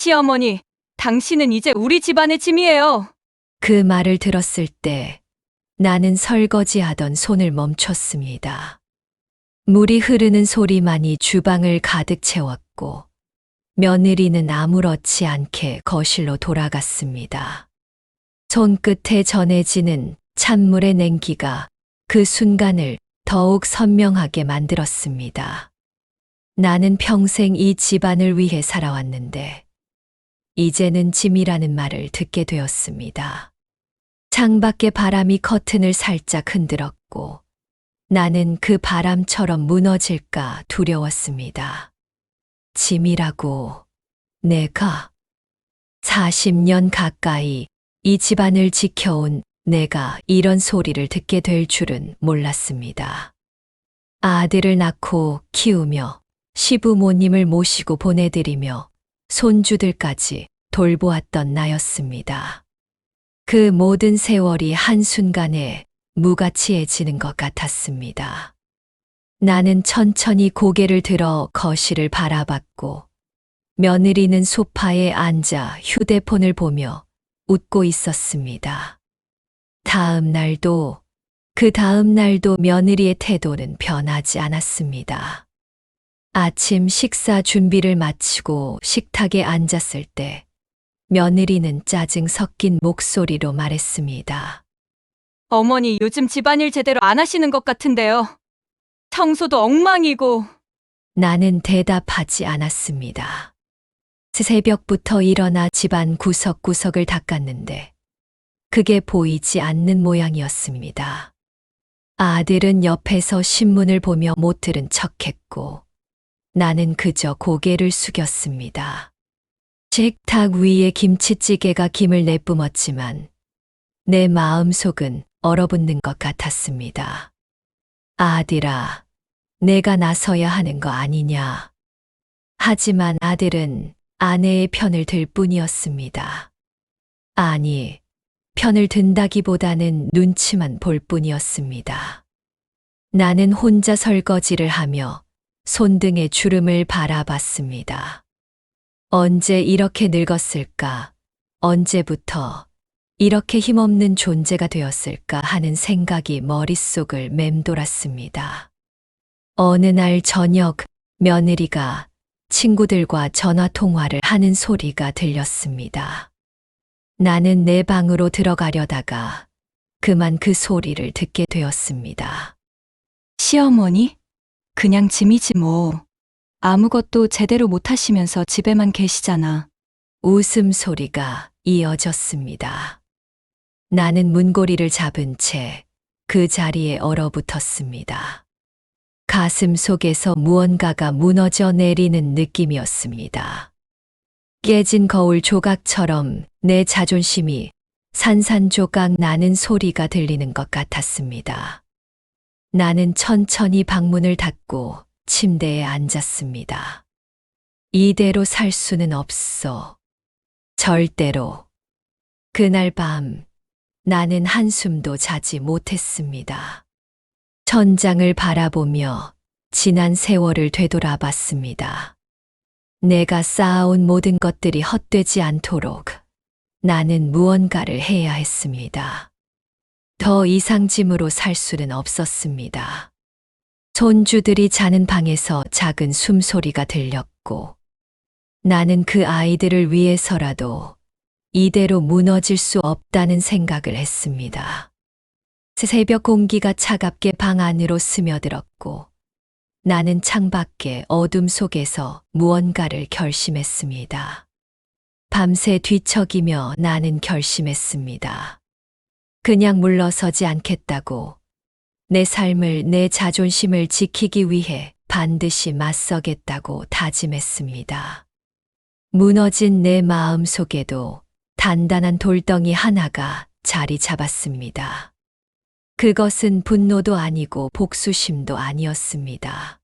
시어머니, 당신은 이제 우리 집안의 짐이에요. 그 말을 들었을 때 나는 설거지하던 손을 멈췄습니다. 물이 흐르는 소리만이 주방을 가득 채웠고 며느리는 아무렇지 않게 거실로 돌아갔습니다. 손끝에 전해지는 찬물의 냉기가 그 순간을 더욱 선명하게 만들었습니다. 나는 평생 이 집안을 위해 살아왔는데 이제는 짐이라는 말을 듣게 되었습니다. 창밖의 바람이 커튼을 살짝 흔들었고 나는 그 바람처럼 무너질까 두려웠습니다. 짐이라고 내가 40년 가까이 이 집안을 지켜온 내가 이런 소리를 듣게 될 줄은 몰랐습니다. 아들을 낳고 키우며 시부모님을 모시고 보내드리며 손주들까지 돌보았던 나였습니다. 그 모든 세월이 한순간에 무가치해지는 것 같았습니다. 나는 천천히 고개를 들어 거실을 바라봤고 며느리는 소파에 앉아 휴대폰을 보며 웃고 있었습니다. 그 다음 날도 며느리의 태도는 변하지 않았습니다. 아침 식사 준비를 마치고 식탁에 앉았을 때 며느리는 짜증 섞인 목소리로 말했습니다. 어머니, 요즘 집안일 제대로 안 하시는 것 같은데요. 청소도 엉망이고. 나는 대답하지 않았습니다. 새벽부터 일어나 집안 구석구석을 닦았는데 그게 보이지 않는 모양이었습니다. 아들은 옆에서 신문을 보며 못 들은 척했고 나는 그저 고개를 숙였습니다. 식탁 위에 김치찌개가 김을 내뿜었지만 내 마음속은 얼어붙는 것 같았습니다. 아들아, 내가 나서야 하는 거 아니냐. 하지만 아들은 아내의 편을 들 뿐이었습니다. 아니, 편을 든다기보다는 눈치만 볼 뿐이었습니다. 나는 혼자 설거지를 하며 손등의 주름을 바라봤습니다. 언제 이렇게 늙었을까? 언제부터 이렇게 힘없는 존재가 되었을까 하는 생각이 머릿속을 맴돌았습니다. 어느 날 저녁 며느리가 친구들과 전화 통화를 하는 소리가 들렸습니다. 나는 내 방으로 들어가려다가 그만 그 소리를 듣게 되었습니다. 시어머니? 그냥 짐이지 뭐. 아무것도 제대로 못 하시면서 집에만 계시잖아. 웃음소리가 이어졌습니다. 나는 문고리를 잡은 채 그 자리에 얼어붙었습니다. 가슴 속에서 무언가가 무너져 내리는 느낌이었습니다. 깨진 거울 조각처럼 내 자존심이 산산조각 나는 소리가 들리는 것 같았습니다. 나는 천천히 방문을 닫고 침대에 앉았습니다. 이대로 살 수는 없어. 절대로. 그날 밤 나는 한숨도 자지 못했습니다. 천장을 바라보며 지난 세월을 되돌아봤습니다. 내가 쌓아온 모든 것들이 헛되지 않도록 나는 무언가를 해야 했습니다. 더 이상 짐으로 살 수는 없었습니다. 손주들이 자는 방에서 작은 숨소리가 들렸고 나는 그 아이들을 위해서라도 이대로 무너질 수 없다는 생각을 했습니다. 새벽 공기가 차갑게 방 안으로 스며들었고 나는 창밖의 어둠 속에서 무언가를 결심했습니다. 밤새 뒤척이며 나는 결심했습니다. 그냥 물러서지 않겠다고. 내 삶을, 내 자존심을 지키기 위해 반드시 맞서겠다고 다짐했습니다. 무너진 내 마음 속에도 단단한 돌덩이 하나가 자리 잡았습니다. 그것은 분노도 아니고 복수심도 아니었습니다.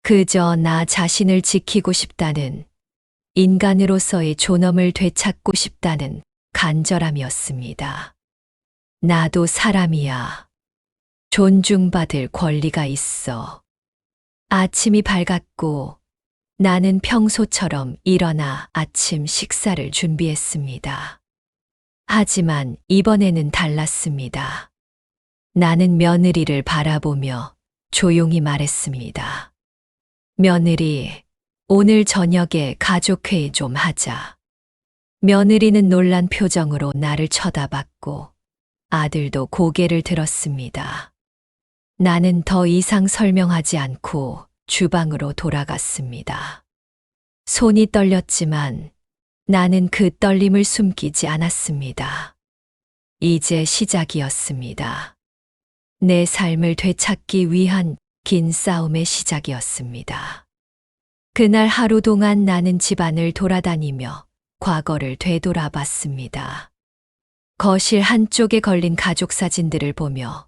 그저 나 자신을 지키고 싶다는, 인간으로서의 존엄을 되찾고 싶다는 간절함이었습니다. 나도 사람이야. 존중받을 권리가 있어. 아침이 밝았고 나는 평소처럼 일어나 아침 식사를 준비했습니다. 하지만 이번에는 달랐습니다. 나는 며느리를 바라보며 조용히 말했습니다. 며느리, 오늘 저녁에 가족회의 좀 하자. 며느리는 놀란 표정으로 나를 쳐다봤고 아들도 고개를 들었습니다. 나는 더 이상 설명하지 않고 주방으로 돌아갔습니다. 손이 떨렸지만 나는 그 떨림을 숨기지 않았습니다. 이제 시작이었습니다. 내 삶을 되찾기 위한 긴 싸움의 시작이었습니다. 그날 하루 동안 나는 집안을 돌아다니며 과거를 되돌아봤습니다. 거실 한쪽에 걸린 가족 사진들을 보며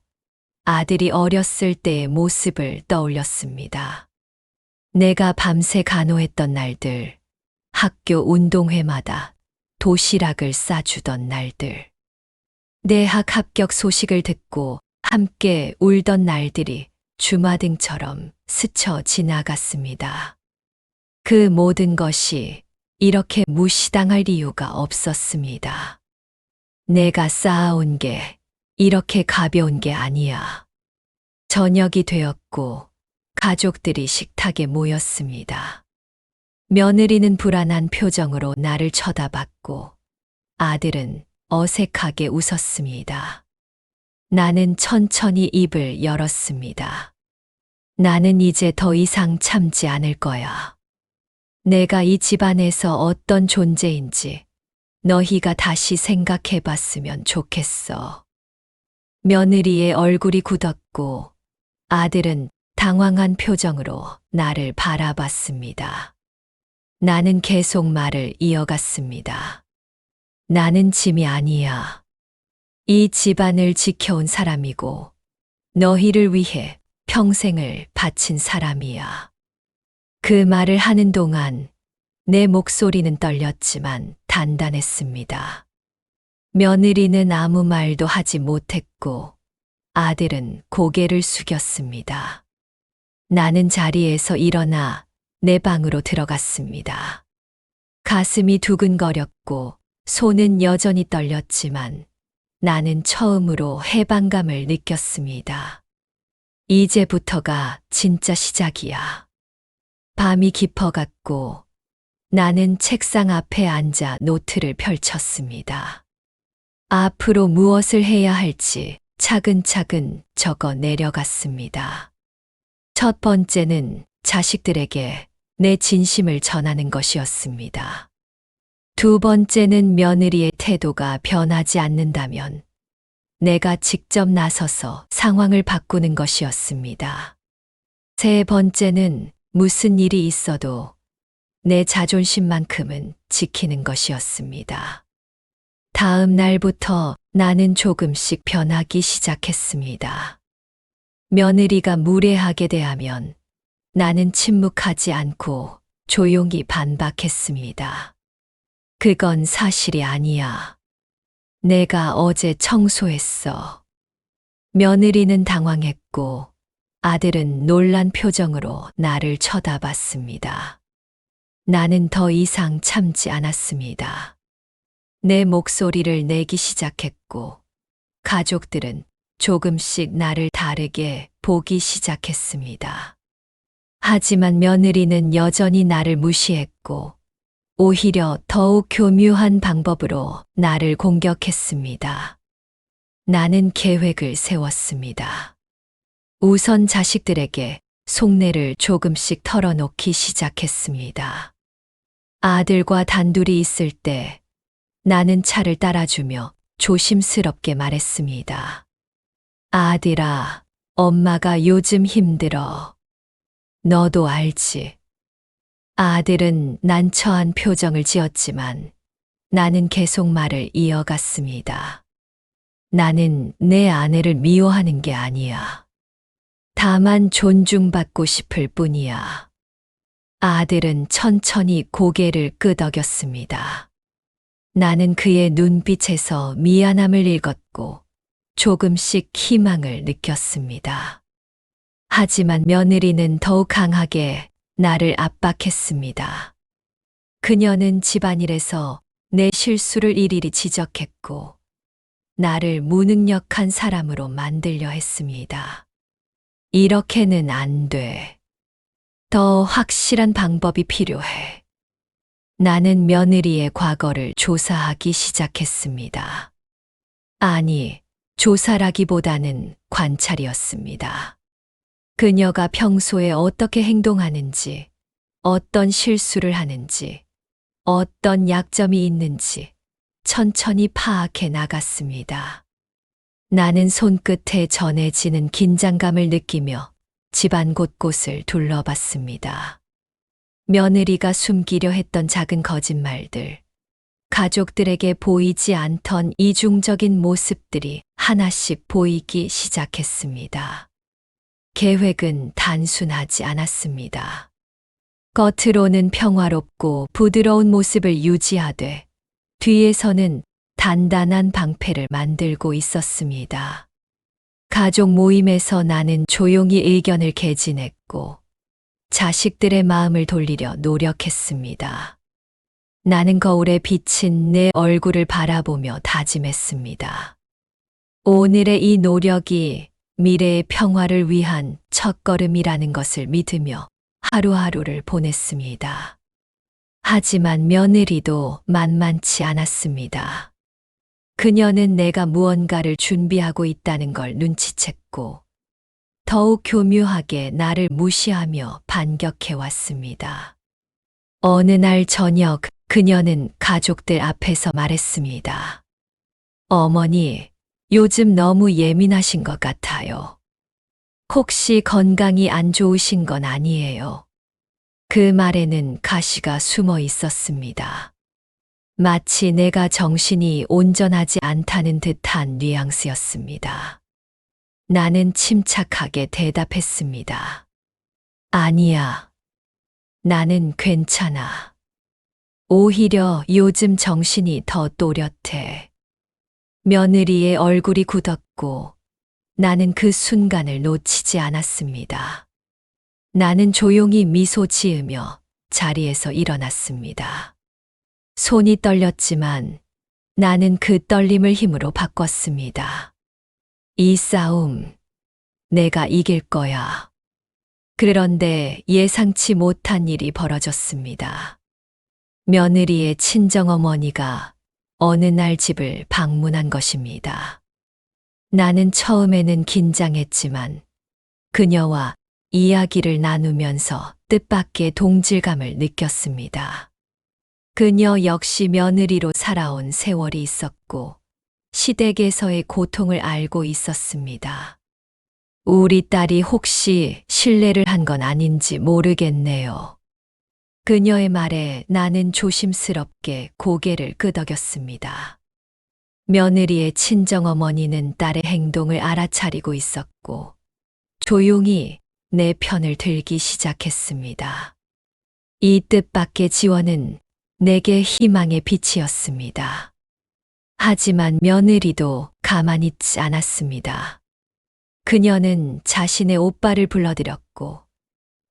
아들이 어렸을 때의 모습을 떠올렸습니다. 내가 밤새 간호했던 날들, 학교 운동회마다 도시락을 싸주던 날들, 대학 합격 소식을 듣고 함께 울던 날들이 주마등처럼 스쳐 지나갔습니다. 그 모든 것이 이렇게 무시당할 이유가 없었습니다. 내가 쌓아온 게 이렇게 가벼운 게 아니야. 저녁이 되었고 가족들이 식탁에 모였습니다. 며느리는 불안한 표정으로 나를 쳐다봤고 아들은 어색하게 웃었습니다. 나는 천천히 입을 열었습니다. 나는 이제 더 이상 참지 않을 거야. 내가 이 집안에서 어떤 존재인지 너희가 다시 생각해 봤으면 좋겠어. 며느리의 얼굴이 굳었고 아들은 당황한 표정으로 나를 바라봤습니다. 나는 계속 말을 이어갔습니다. 나는 짐이 아니야. 이 집안을 지켜온 사람이고 너희를 위해 평생을 바친 사람이야. 그 말을 하는 동안 내 목소리는 떨렸지만 단단했습니다. 며느리는 아무 말도 하지 못했고 아들은 고개를 숙였습니다. 나는 자리에서 일어나 내 방으로 들어갔습니다. 가슴이 두근거렸고 손은 여전히 떨렸지만 나는 처음으로 해방감을 느꼈습니다. 이제부터가 진짜 시작이야. 밤이 깊어갔고 나는 책상 앞에 앉아 노트를 펼쳤습니다. 앞으로 무엇을 해야 할지 차근차근 적어 내려갔습니다. 첫 번째는 자식들에게 내 진심을 전하는 것이었습니다. 두 번째는 며느리의 태도가 변하지 않는다면 내가 직접 나서서 상황을 바꾸는 것이었습니다. 세 번째는 무슨 일이 있어도 내 자존심만큼은 지키는 것이었습니다. 다음 날부터 나는 조금씩 변하기 시작했습니다. 며느리가 무례하게 대하면 나는 침묵하지 않고 조용히 반박했습니다. 그건 사실이 아니야. 내가 어제 청소했어. 며느리는 당황했고 아들은 놀란 표정으로 나를 쳐다봤습니다. 나는 더 이상 참지 않았습니다. 내 목소리를 내기 시작했고 가족들은 조금씩 나를 다르게 보기 시작했습니다. 하지만 며느리는 여전히 나를 무시했고 오히려 더욱 교묘한 방법으로 나를 공격했습니다. 나는 계획을 세웠습니다. 우선 자식들에게 속내를 조금씩 털어놓기 시작했습니다. 아들과 단둘이 있을 때 나는 차를 따라주며 조심스럽게 말했습니다. 아들아, 엄마가 요즘 힘들어. 너도 알지? 아들은 난처한 표정을 지었지만 나는 계속 말을 이어갔습니다. 나는 내 아내를 미워하는 게 아니야. 다만 존중받고 싶을 뿐이야. 아들은 천천히 고개를 끄덕였습니다. 나는 그의 눈빛에서 미안함을 읽었고 조금씩 희망을 느꼈습니다. 하지만 며느리는 더욱 강하게 나를 압박했습니다. 그녀는 집안일에서 내 실수를 일일이 지적했고, 나를 무능력한 사람으로 만들려 했습니다. 이렇게는 안 돼. 더 확실한 방법이 필요해. 나는 며느리의 과거를 조사하기 시작했습니다. 아니, 조사라기보다는 관찰이었습니다. 그녀가 평소에 어떻게 행동하는지, 어떤 실수를 하는지, 어떤 약점이 있는지 천천히 파악해 나갔습니다. 나는 손끝에 전해지는 긴장감을 느끼며 집안 곳곳을 둘러봤습니다. 며느리가 숨기려 했던 작은 거짓말들, 가족들에게 보이지 않던 이중적인 모습들이 하나씩 보이기 시작했습니다. 계획은 단순하지 않았습니다. 겉으로는 평화롭고 부드러운 모습을 유지하되 뒤에서는 단단한 방패를 만들고 있었습니다. 가족 모임에서 나는 조용히 의견을 개진했고 자식들의 마음을 돌리려 노력했습니다. 나는 거울에 비친 내 얼굴을 바라보며 다짐했습니다. 오늘의 이 노력이 미래의 평화를 위한 첫걸음이라는 것을 믿으며 하루하루를 보냈습니다. 하지만 며느리도 만만치 않았습니다. 그녀는 내가 무언가를 준비하고 있다는 걸 눈치챘고 더욱 교묘하게 나를 무시하며 반격해 왔습니다. 어느 날 저녁 그녀는 가족들 앞에서 말했습니다. 어머니, 요즘 너무 예민하신 것 같아요. 혹시 건강이 안 좋으신 건 아니에요? 그 말에는 가시가 숨어 있었습니다. 마치 내가 정신이 온전하지 않다는 듯한 뉘앙스였습니다. 나는 침착하게 대답했습니다. 아니야. 나는 괜찮아. 오히려 요즘 정신이 더 또렷해. 며느리의 얼굴이 굳었고 나는 그 순간을 놓치지 않았습니다. 나는 조용히 미소 지으며 자리에서 일어났습니다. 손이 떨렸지만 나는 그 떨림을 힘으로 바꿨습니다. 이 싸움 내가 이길 거야. 그런데 예상치 못한 일이 벌어졌습니다. 며느리의 친정어머니가 어느 날 집을 방문한 것입니다. 나는 처음에는 긴장했지만 그녀와 이야기를 나누면서 뜻밖의 동질감을 느꼈습니다. 그녀 역시 며느리로 살아온 세월이 있었고 시댁에서의 고통을 알고 있었습니다. 우리 딸이 혹시 실례를 한 건 아닌지 모르겠네요. 그녀의 말에 나는 조심스럽게 고개를 끄덕였습니다. 며느리의 친정어머니는 딸의 행동을 알아차리고 있었고 조용히 내 편을 들기 시작했습니다. 이 뜻밖의 지원은 내게 희망의 빛이었습니다. 하지만 며느리도 가만히 있지 않았습니다. 그녀는 자신의 오빠를 불러들였고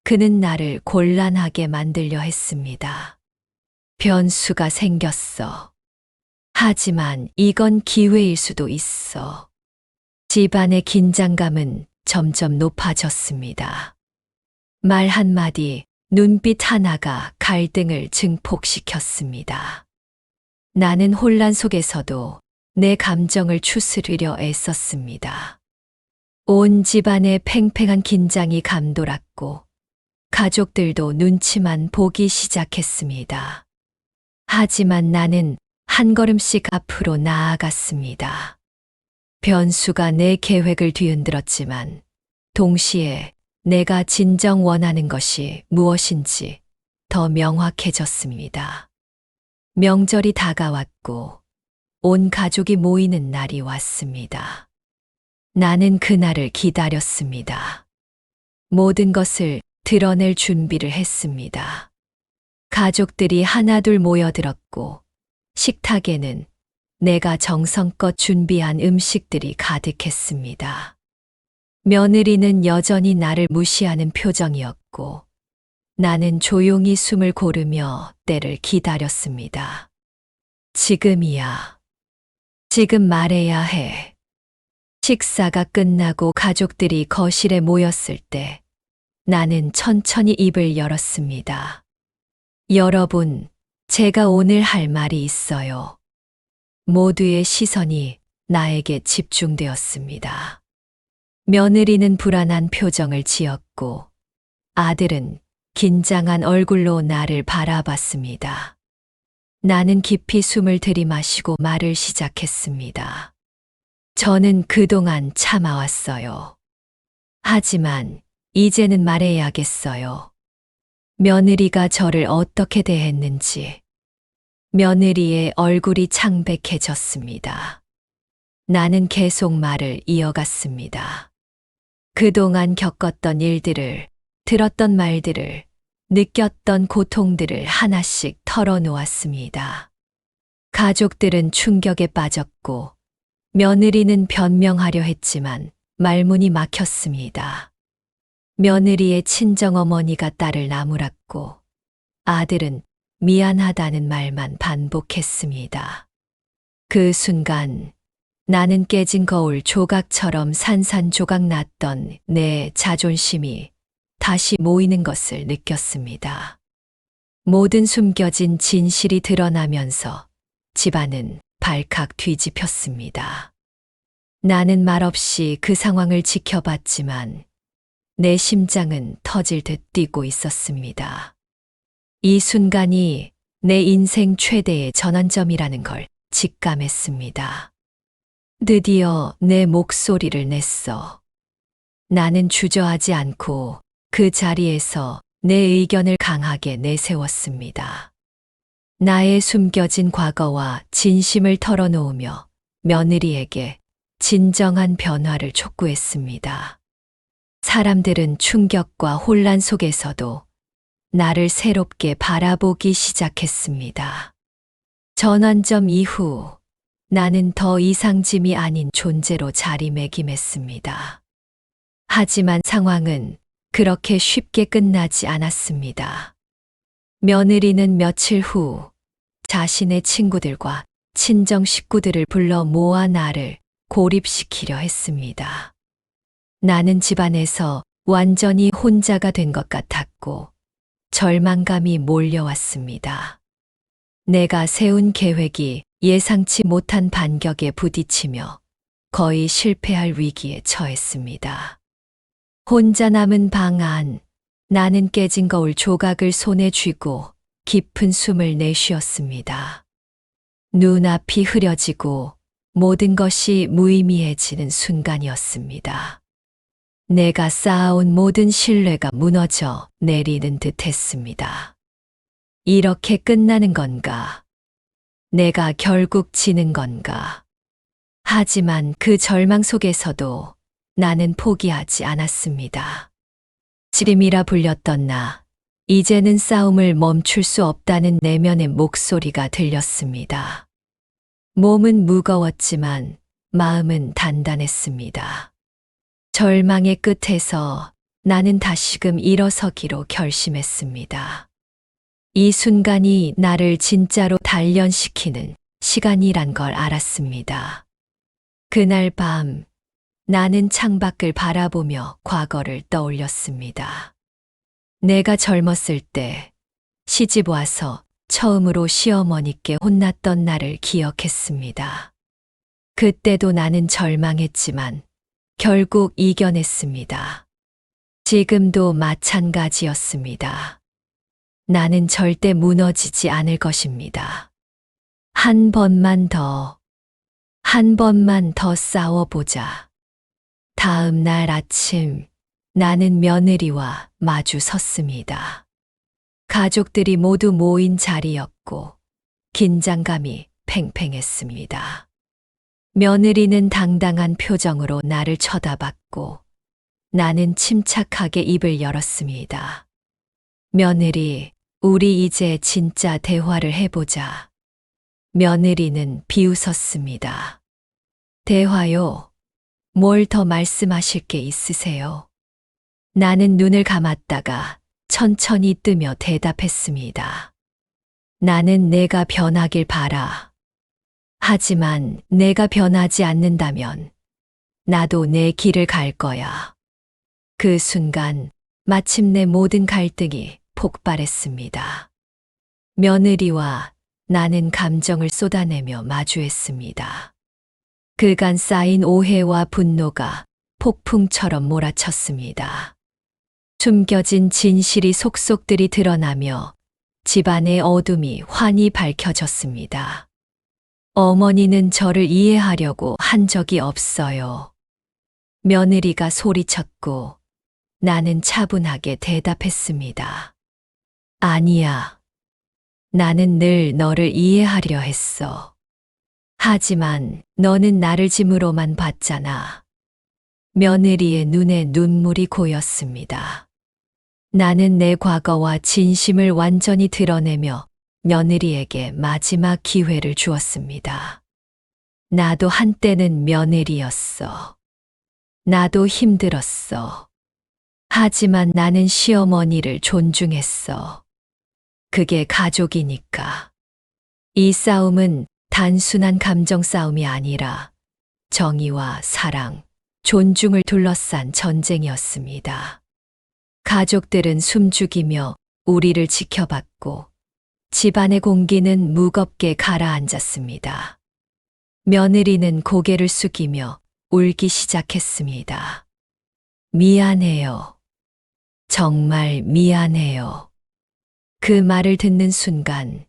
그는 나를 곤란하게 만들려 했습니다. 변수가 생겼어. 하지만 이건 기회일 수도 있어. 집안의 긴장감은 점점 높아졌습니다. 말 한마디, 눈빛 하나가 갈등을 증폭시켰습니다. 나는 혼란 속에서도 내 감정을 추스르려 애썼습니다. 온 집안의 팽팽한 긴장이 감돌았고 가족들도 눈치만 보기 시작했습니다. 하지만 나는 한 걸음씩 앞으로 나아갔습니다. 변수가 내 계획을 뒤흔들었지만 동시에 내가 진정 원하는 것이 무엇인지 더 명확해졌습니다. 명절이 다가왔고 온 가족이 모이는 날이 왔습니다. 나는 그날을 기다렸습니다. 모든 것을 드러낼 준비를 했습니다. 가족들이 하나둘 모여들었고 식탁에는 내가 정성껏 준비한 음식들이 가득했습니다. 며느리는 여전히 나를 무시하는 표정이었고 나는 조용히 숨을 고르며 때를 기다렸습니다. 지금이야. 지금 말해야 해. 식사가 끝나고 가족들이 거실에 모였을 때 나는 천천히 입을 열었습니다. 여러분, 제가 오늘 할 말이 있어요. 모두의 시선이 나에게 집중되었습니다. 며느리는 불안한 표정을 지었고 아들은 긴장한 얼굴로 나를 바라봤습니다. 나는 깊이 숨을 들이마시고 말을 시작했습니다. 저는 그동안 참아왔어요. 하지만 이제는 말해야겠어요. 며느리가 저를 어떻게 대했는지. 며느리의 얼굴이 창백해졌습니다. 나는 계속 말을 이어갔습니다. 그동안 겪었던 일들을, 들었던 말들을, 느꼈던 고통들을 하나씩 털어놓았습니다. 가족들은 충격에 빠졌고, 며느리는 변명하려 했지만 말문이 막혔습니다. 며느리의 친정어머니가 딸을 나무랐고, 아들은 미안하다는 말만 반복했습니다. 그 순간 나는 깨진 거울 조각처럼 산산조각 났던 내 자존심이 다시 모이는 것을 느꼈습니다. 모든 숨겨진 진실이 드러나면서 집안은 발칵 뒤집혔습니다. 나는 말없이 그 상황을 지켜봤지만 내 심장은 터질 듯 뛰고 있었습니다. 이 순간이 내 인생 최대의 전환점이라는 걸 직감했습니다. 드디어 내 목소리를 냈어. 나는 주저하지 않고 그 자리에서 내 의견을 강하게 내세웠습니다. 나의 숨겨진 과거와 진심을 털어놓으며 며느리에게 진정한 변화를 촉구했습니다. 사람들은 충격과 혼란 속에서도 나를 새롭게 바라보기 시작했습니다. 전환점 이후 나는 더 이상 짐이 아닌 존재로 자리매김했습니다. 하지만 상황은 그렇게 쉽게 끝나지 않았습니다. 며느리는 며칠 후 자신의 친구들과 친정 식구들을 불러 모아 나를 고립시키려 했습니다. 나는 집안에서 완전히 혼자가 된 것 같았고 절망감이 몰려왔습니다. 내가 세운 계획이 예상치 못한 반격에 부딪히며 거의 실패할 위기에 처했습니다. 혼자 남은 방 안, 나는 깨진 거울 조각을 손에 쥐고 깊은 숨을 내쉬었습니다. 눈앞이 흐려지고 모든 것이 무의미해지는 순간이었습니다. 내가 쌓아온 모든 신뢰가 무너져 내리는 듯 했습니다. 이렇게 끝나는 건가? 내가 결국 지는 건가? 하지만 그 절망 속에서도 나는 포기하지 않았습니다. 지림이라 불렸던 나, 이제는 싸움을 멈출 수 없다는 내면의 목소리가 들렸습니다. 몸은 무거웠지만 마음은 단단했습니다. 절망의 끝에서 나는 다시금 일어서기로 결심했습니다. 이 순간이 나를 진짜로 단련시키는 시간이란 걸 알았습니다. 그날 밤 나는 창밖을 바라보며 과거를 떠올렸습니다. 내가 젊었을 때 시집 와서 처음으로 시어머니께 혼났던 날을 기억했습니다. 그때도 나는 절망했지만 결국 이겨냈습니다. 지금도 마찬가지였습니다. 나는 절대 무너지지 않을 것입니다. 한 번만 더 싸워보자. 다음 날 아침 나는 며느리와 마주 섰습니다. 가족들이 모두 모인 자리였고 긴장감이 팽팽했습니다. 며느리는 당당한 표정으로 나를 쳐다봤고 나는 침착하게 입을 열었습니다. 며느리, 우리 이제 진짜 대화를 해보자. 며느리는 비웃었습니다. 대화요? 뭘 더 말씀하실 게 있으세요? 나는 눈을 감았다가 천천히 뜨며 대답했습니다. 나는 내가 변하길 바라. 하지만 내가 변하지 않는다면 나도 내 길을 갈 거야. 그 순간 마침내 모든 갈등이 폭발했습니다. 며느리와 나는 감정을 쏟아내며 마주했습니다. 그간 쌓인 오해와 분노가 폭풍처럼 몰아쳤습니다. 숨겨진 진실이 속속들이 드러나며 집안의 어둠이 환히 밝혀졌습니다. 어머니는 저를 이해하려고 한 적이 없어요. 며느리가 소리쳤고 나는 차분하게 대답했습니다. 아니야. 나는 늘 너를 이해하려 했어. 하지만 너는 나를 짐으로만 봤잖아. 며느리의 눈에 눈물이 고였습니다. 나는 내 과거와 진심을 완전히 드러내며 며느리에게 마지막 기회를 주었습니다. 나도 한때는 며느리였어. 나도 힘들었어. 하지만 나는 시어머니를 존중했어. 그게 가족이니까. 이 싸움은 단순한 감정 싸움이 아니라 정의와 사랑, 존중을 둘러싼 전쟁이었습니다. 가족들은 숨죽이며 우리를 지켜봤고 집안의 공기는 무겁게 가라앉았습니다. 며느리는 고개를 숙이며 울기 시작했습니다. 미안해요. 정말 미안해요. 그 말을 듣는 순간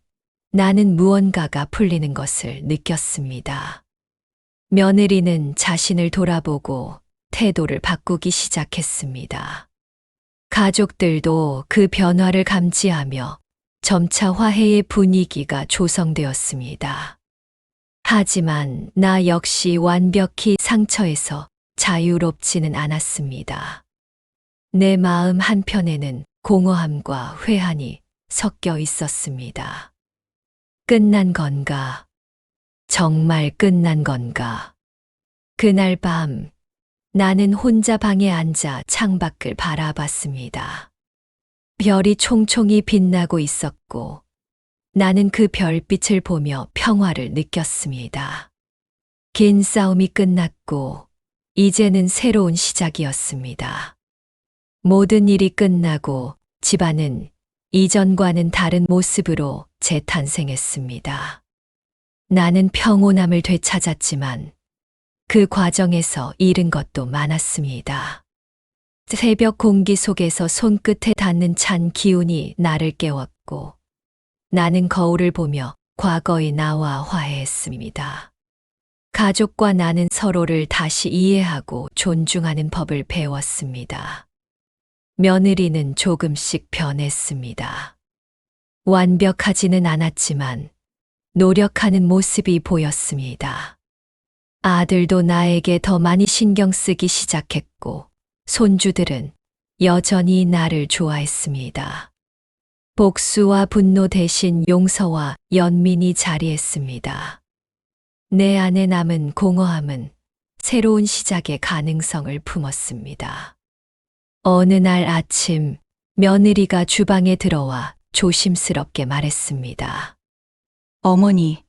나는 무언가가 풀리는 것을 느꼈습니다. 며느리는 자신을 돌아보고 태도를 바꾸기 시작했습니다. 가족들도 그 변화를 감지하며 점차 화해의 분위기가 조성되었습니다. 하지만 나 역시 완벽히 상처에서 자유롭지는 않았습니다. 내 마음 한편에는 공허함과 회한이 섞여 있었습니다. 끝난 건가? 정말 끝난 건가? 그날 밤 나는 혼자 방에 앉아 창밖을 바라봤습니다. 별이 총총히 빛나고 있었고 나는 그 별빛을 보며 평화를 느꼈습니다. 긴 싸움이 끝났고 이제는 새로운 시작이었습니다. 모든 일이 끝나고 집안은 이전과는 다른 모습으로 재탄생했습니다. 나는 평온함을 되찾았지만 그 과정에서 잃은 것도 많았습니다. 새벽 공기 속에서 손끝에 닿는 찬 기운이 나를 깨웠고 나는 거울을 보며 과거의 나와 화해했습니다. 가족과 나는 서로를 다시 이해하고 존중하는 법을 배웠습니다. 며느리는 조금씩 변했습니다. 완벽하지는 않았지만 노력하는 모습이 보였습니다. 아들도 나에게 더 많이 신경 쓰기 시작했고 손주들은 여전히 나를 좋아했습니다. 복수와 분노 대신 용서와 연민이 자리했습니다. 내 안에 남은 공허함은 새로운 시작의 가능성을 품었습니다. 어느 날 아침 며느리가 주방에 들어와 조심스럽게 말했습니다. 어머니,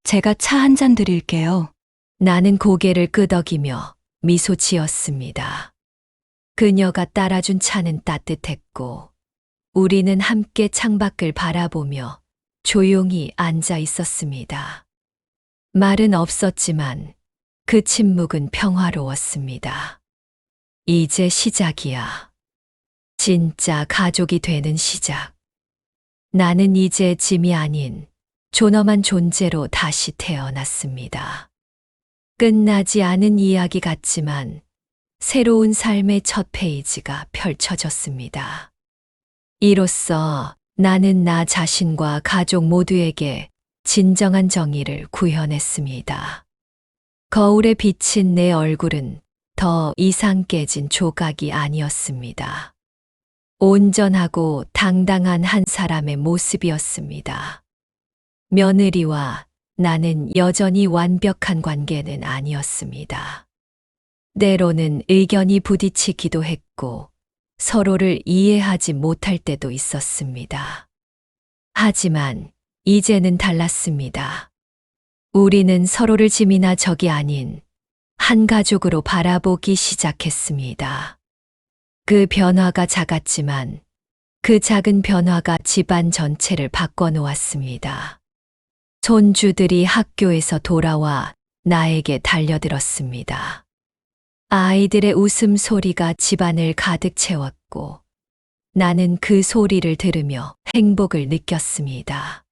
제가 차 한 잔 드릴게요. 나는 고개를 끄덕이며 미소 지었습니다. 그녀가 따라준 차는 따뜻했고 우리는 함께 창밖을 바라보며 조용히 앉아 있었습니다. 말은 없었지만 그 침묵은 평화로웠습니다. 이제 시작이야. 진짜 가족이 되는 시작. 나는 이제 짐이 아닌 존엄한 존재로 다시 태어났습니다. 끝나지 않은 이야기 같지만 새로운 삶의 첫 페이지가 펼쳐졌습니다. 이로써 나는 나 자신과 가족 모두에게 진정한 정의를 구현했습니다. 거울에 비친 내 얼굴은 더 이상 깨진 조각이 아니었습니다. 온전하고 당당한 한 사람의 모습이었습니다. 며느리와 나는 여전히 완벽한 관계는 아니었습니다. 때로는 의견이 부딪히기도 했고 서로를 이해하지 못할 때도 있었습니다. 하지만 이제는 달랐습니다. 우리는 서로를 짐이나 적이 아닌 한 가족으로 바라보기 시작했습니다. 그 변화가 작았지만 그 작은 변화가 집안 전체를 바꿔놓았습니다. 손주들이 학교에서 돌아와 나에게 달려들었습니다. 아이들의 웃음소리가 집안을 가득 채웠고 나는 그 소리를 들으며 행복을 느꼈습니다.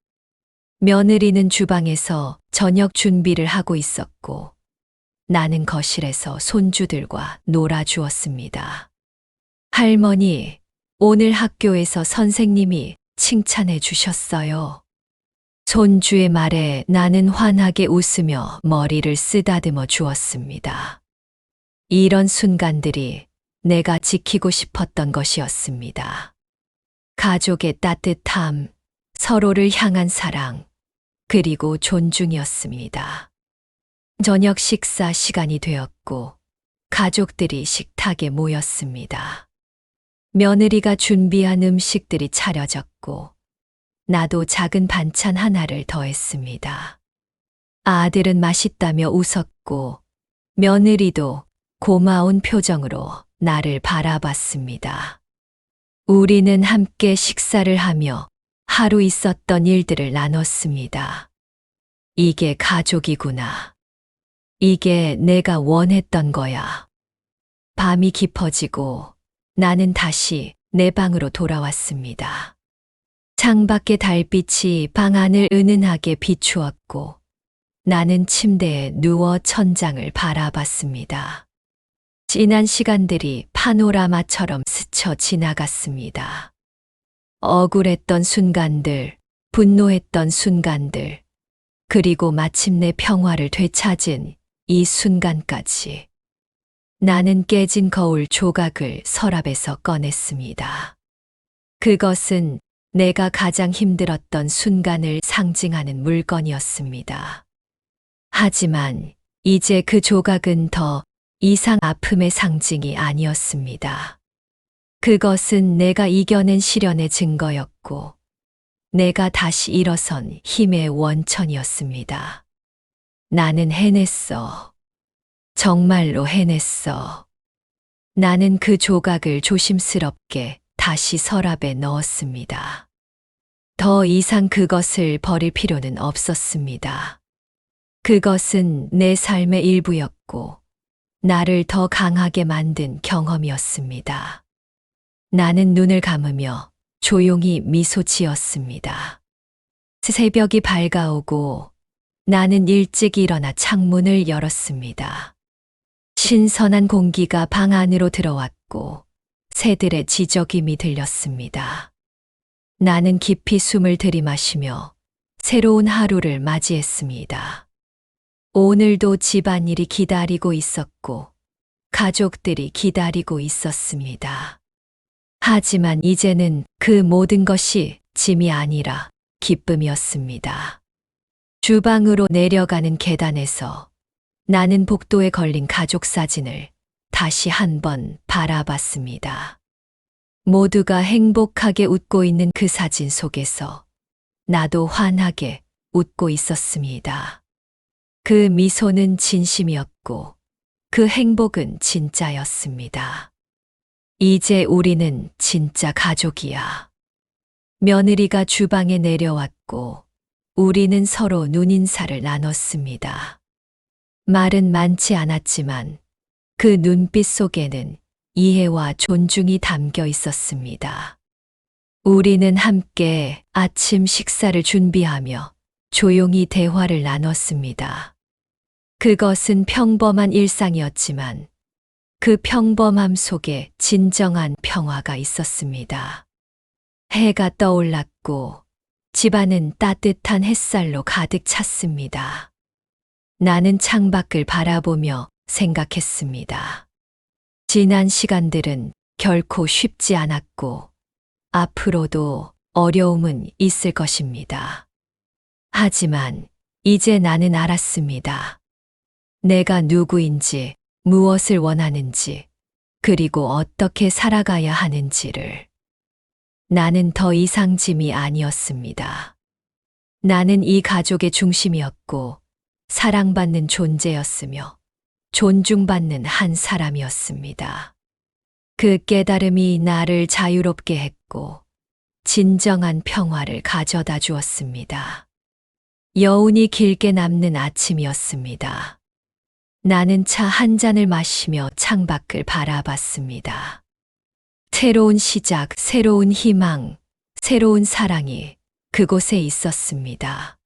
며느리는 주방에서 저녁 준비를 하고 있었고 나는 거실에서 손주들과 놀아주었습니다. 할머니, 오늘 학교에서 선생님이 칭찬해 주셨어요. 손주의 말에 나는 환하게 웃으며 머리를 쓰다듬어 주었습니다. 이런 순간들이 내가 지키고 싶었던 것이었습니다. 가족의 따뜻함, 서로를 향한 사랑, 그리고 존중이었습니다. 저녁 식사 시간이 되었고 가족들이 식탁에 모였습니다. 며느리가 준비한 음식들이 차려졌고 나도 작은 반찬 하나를 더했습니다. 아들은 맛있다며 웃었고 며느리도 고마운 표정으로 나를 바라봤습니다. 우리는 함께 식사를 하며 하루 있었던 일들을 나눴습니다. 이게 가족이구나. 이게 내가 원했던 거야. 밤이 깊어지고 나는 다시 내 방으로 돌아왔습니다. 창밖의 달빛이 방 안을 은은하게 비추었고 나는 침대에 누워 천장을 바라봤습니다. 지난 시간들이 파노라마처럼 스쳐 지나갔습니다. 억울했던 순간들, 분노했던 순간들, 그리고 마침내 평화를 되찾은 이 순간까지. 나는 깨진 거울 조각을 서랍에서 꺼냈습니다. 그것은 내가 가장 힘들었던 순간을 상징하는 물건이었습니다. 하지만 이제 그 조각은 더 이상 아픔의 상징이 아니었습니다. 그것은 내가 이겨낸 시련의 증거였고, 내가 다시 일어선 힘의 원천이었습니다. 나는 해냈어. 정말로 해냈어. 나는 그 조각을 조심스럽게 다시 서랍에 넣었습니다. 더 이상 그것을 버릴 필요는 없었습니다. 그것은 내 삶의 일부였고, 나를 더 강하게 만든 경험이었습니다. 나는 눈을 감으며 조용히 미소 지었습니다. 새벽이 밝아오고 나는 일찍 일어나 창문을 열었습니다. 신선한 공기가 방 안으로 들어왔고 새들의 지저귀이 들렸습니다. 나는 깊이 숨을 들이마시며 새로운 하루를 맞이했습니다. 오늘도 집안일이 기다리고 있었고 가족들이 기다리고 있었습니다. 하지만 이제는 그 모든 것이 짐이 아니라 기쁨이었습니다. 주방으로 내려가는 계단에서 나는 복도에 걸린 가족 사진을 다시 한번 바라봤습니다. 모두가 행복하게 웃고 있는 그 사진 속에서 나도 환하게 웃고 있었습니다. 그 미소는 진심이었고 그 행복은 진짜였습니다. 이제 우리는 진짜 가족이야. 며느리가 주방에 내려왔고 우리는 서로 눈인사를 나눴습니다. 말은 많지 않았지만 그 눈빛 속에는 이해와 존중이 담겨 있었습니다. 우리는 함께 아침 식사를 준비하며 조용히 대화를 나눴습니다. 그것은 평범한 일상이었지만 그 평범함 속에 진정한 평화가 있었습니다. 해가 떠올랐고 집안은 따뜻한 햇살로 가득 찼습니다. 나는 창밖을 바라보며 생각했습니다. 지난 시간들은 결코 쉽지 않았고 앞으로도 어려움은 있을 것입니다. 하지만 이제 나는 알았습니다. 내가 누구인지, 무엇을 원하는지, 그리고 어떻게 살아가야 하는지를. 나는 더 이상 짐이 아니었습니다. 나는 이 가족의 중심이었고 사랑받는 존재였으며 존중받는 한 사람이었습니다. 그 깨달음이 나를 자유롭게 했고 진정한 평화를 가져다 주었습니다. 여운이 길게 남는 아침이었습니다. 나는 차 한 잔을 마시며 창밖을 바라봤습니다. 새로운 시작, 새로운 희망, 새로운 사랑이 그곳에 있었습니다.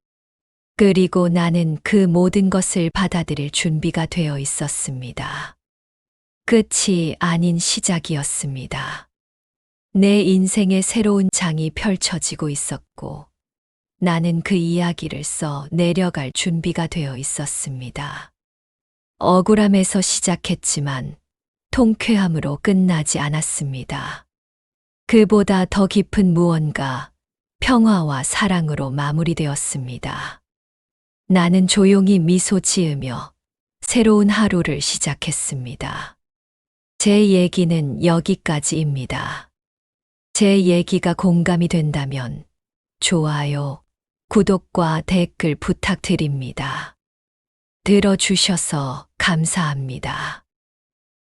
그리고 나는 그 모든 것을 받아들일 준비가 되어 있었습니다. 끝이 아닌 시작이었습니다. 내 인생의 새로운 장이 펼쳐지고 있었고, 나는 그 이야기를 써 내려갈 준비가 되어 있었습니다. 억울함에서 시작했지만 통쾌함으로 끝나지 않았습니다. 그보다 더 깊은 무언가, 평화와 사랑으로 마무리되었습니다. 나는 조용히 미소 지으며 새로운 하루를 시작했습니다. 제 얘기는 여기까지입니다. 제 얘기가 공감이 된다면 좋아요, 구독과 댓글 부탁드립니다. 들어주셔서 감사합니다.